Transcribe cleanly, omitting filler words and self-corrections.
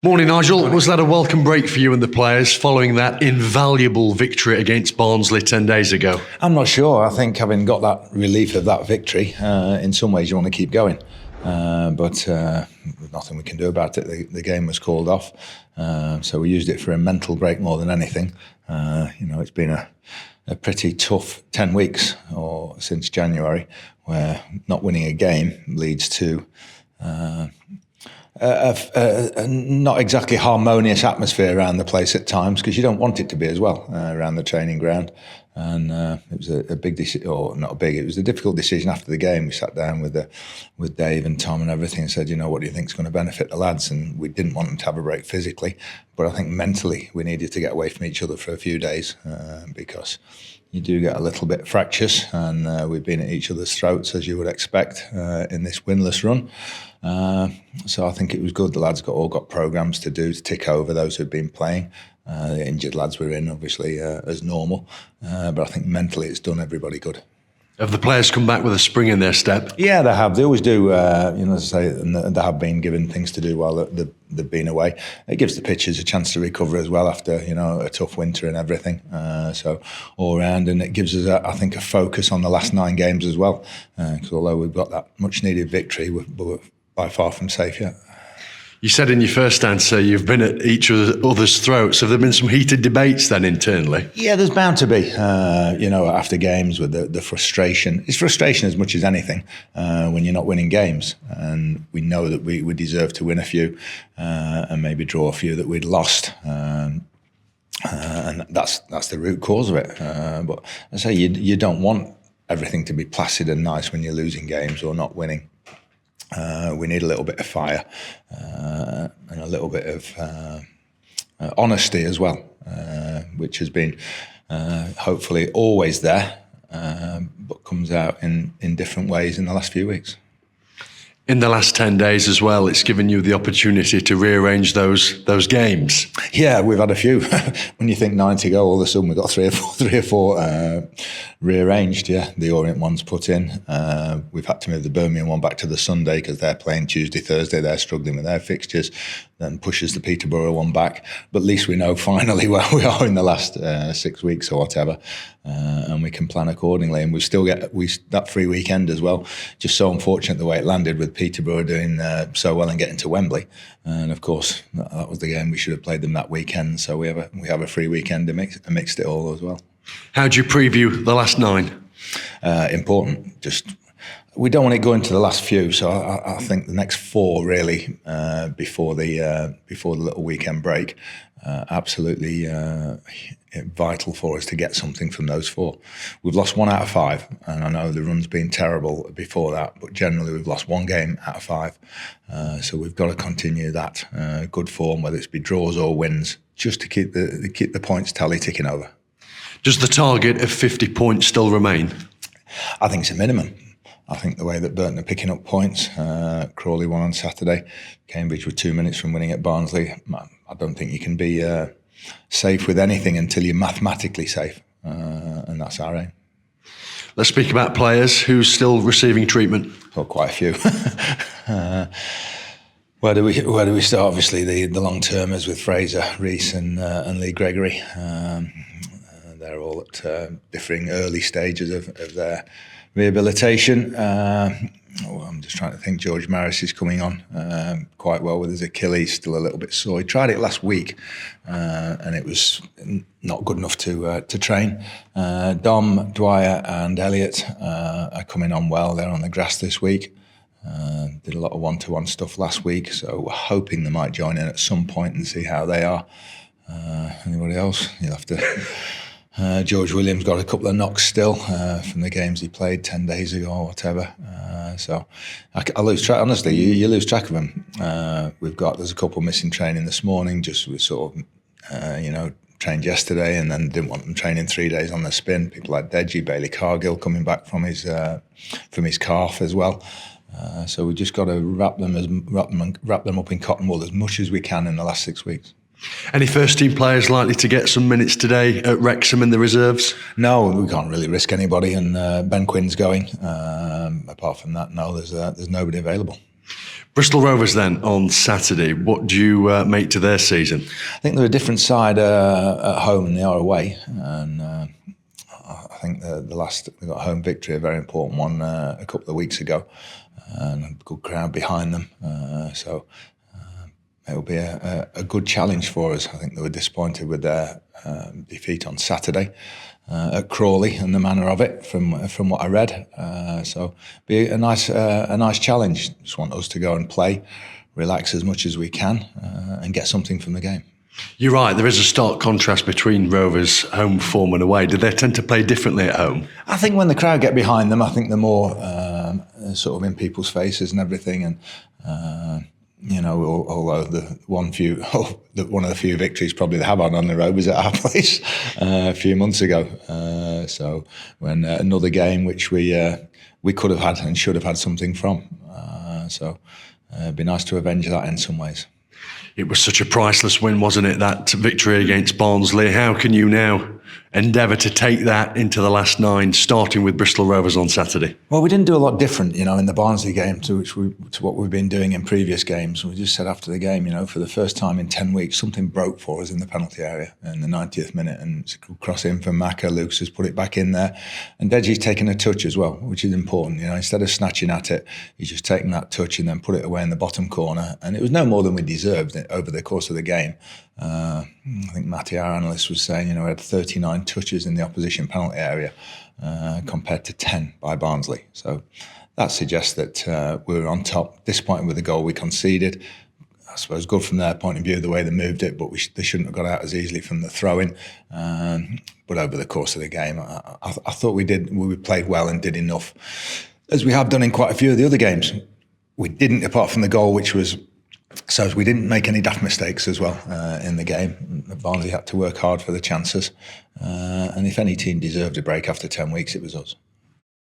Morning, Nigel. Was that a welcome break for you and the players following that invaluable victory against Barnsley 10 days ago? I'm not sure. I think having got that relief of that victory, in some ways you want to keep going. But there's nothing we can do about it. The game was called off. So we used it for a mental break more than anything. It's been a pretty tough 10 weeks or since January where not winning a game leads to a not exactly harmonious atmosphere around the place at times, because you don't want it to be as well around the training ground. And it was a big decision, or not big. It was a difficult decision after the game. We sat down with Dave and Tom and everything and said, what do you think is going to benefit the lads? And we didn't want them to have a break physically, but I think mentally we needed to get away from each other for a few days because you do get a little bit fractious, and we've been at each other's throats, as you would expect, in this winless run. So I think it was good. The lads all got programmes to do to tick over those who've been playing. The injured lads were in, obviously, as normal. But I think mentally it's done everybody good. Have the players come back with a spring in their step? Yeah, they have. They always do, as I say, and they have been given things to do while they've been away. It gives the pitchers a chance to recover as well after, a tough winter and everything. So all round, and it gives us, I think, a focus on the last 9 games as well. Because although we've got that much needed victory, we're by far from safe yet. You said in your first answer you've been at each other's throats. Have there been some heated debates then internally? Yeah, there's bound to be, after games with the frustration. It's frustration as much as anything when you're not winning games. And we know that we deserve to win a few and maybe draw a few that we'd lost. And that's the root cause of it. But I say you don't want everything to be placid and nice when you're losing games or not winning. We need a little bit of fire and a little bit of honesty as well, which has been hopefully always there, but comes out in different ways in the last few weeks. In the last 10 days as well, it's given you the opportunity to rearrange those games. Yeah, we've had a few. When you think 9 to go, all of a sudden we've got three or four rearranged. Yeah, the Orient one's put in. We've had to move the Birmingham one back to the Sunday because they're playing Tuesday, Thursday. They're struggling with their fixtures. Then pushes the Peterborough one back. But at least we know finally where we are in the last 6 weeks or whatever, and we can plan accordingly. And we still get that free weekend as well. Just so unfortunate the way it landed with Peterborough doing so well and getting to Wembley. And of course, that was the game we should have played them that weekend. So we have a free weekend amidst it all as well. How do you preview the last 9? Important. We don't want it going to the last few, so I think the next 4 really before the little weekend break, absolutely vital for us to get something from those 4. We've lost 1 out of 5, and I know the run's been terrible before that, but generally we've lost 1 game out of 5. So we've got to continue that good form, whether it's be draws or wins, just to keep the points tally ticking over. Does the target of 50 points still remain? I think it's a minimum. I think the way that Burton are picking up points, Crawley won on Saturday, Cambridge were 2 minutes from winning at Barnsley. I don't think you can be safe with anything until you're mathematically safe, and that's our aim. Let's speak about players who's still receiving treatment. Well, quite a few. Where do we start? Obviously, the long-termers with Fraser, Rees and Lee Gregory. They're all at differing early stages of their rehabilitation. I'm just trying to think. George Maris is coming on quite well with his Achilles, still a little bit sore. He tried it last week, and it was not good enough to train. Dom, Dwyer, and Elliott are coming on well. They're on the grass this week. Did a lot of one-to-one stuff last week, so we're hoping they might join in at some point and see how they are. Anybody else? You'll have to. George Williams got a couple of knocks still from the games he played 10 days ago or whatever. So I lose track. Honestly, you lose track of them. There's a couple missing training this morning. Just we sort of, trained yesterday and then didn't want them training 3 days on the spin. People like Deji, Bailey Cargill coming back from his calf as well. So we just got to wrap them up in cotton wool as much as we can in the last 6 weeks. Any first-team players likely to get some minutes today at Wrexham in the reserves? No, we can't really risk anybody, and Ben Quinn's going. Apart from that, no, there's nobody available. Bristol Rovers then on Saturday. What do you make to their season? I think they're a different side at home than they are away, and I think the last they got a home victory, a very important one, a couple of weeks ago, and a good crowd behind them. So it will be a good challenge for us. I think they were disappointed with their defeat on Saturday at Crawley and the manner of it, from what I read. So be a nice challenge. Just want us to go and play, relax as much as we can, and get something from the game. You're right, there is a stark contrast between Rovers' home form and away. Do they tend to play differently at home? I think when the crowd get behind them, I think they're more sort of in people's faces and everything. And although one of the few victories probably they have had on the road was at our place a few months ago. So when another game which we could have had and should have had something from. So it'd be nice to avenge that in some ways. It was such a priceless win, wasn't it, that victory against Barnsley? How can you now endeavour to take that into the last 9, starting with Bristol Rovers on Saturday? Well, we didn't do a lot different, in the Barnsley game to what we've been doing in previous games. We just said after the game, for the first time in 10 weeks, something broke for us in the penalty area in the 90th minute, and it's a cross in from Maka. Lucas has put it back in there, and Deji's taken a touch as well, which is important. Instead of snatching at it, he's just taken that touch and then put it away in the bottom corner, and it was no more than we deserved over the course of the game. I think Matty, our analyst, was saying, we had 39 touches in the opposition penalty area compared to 10 by Barnsley. So that suggests that we were on top. Disappointed with the goal we conceded. I suppose good from their point of view, the way they moved it, but they shouldn't have got out as easily from the throw-in. But over the course of the game, I thought we played well and did enough, as we have done in quite a few of the other games. We didn't, apart from the goal, which was... So we didn't make any daft mistakes as well in the game. Barnsley had to work hard for the chances. And if any team deserved a break after 10 weeks, it was us.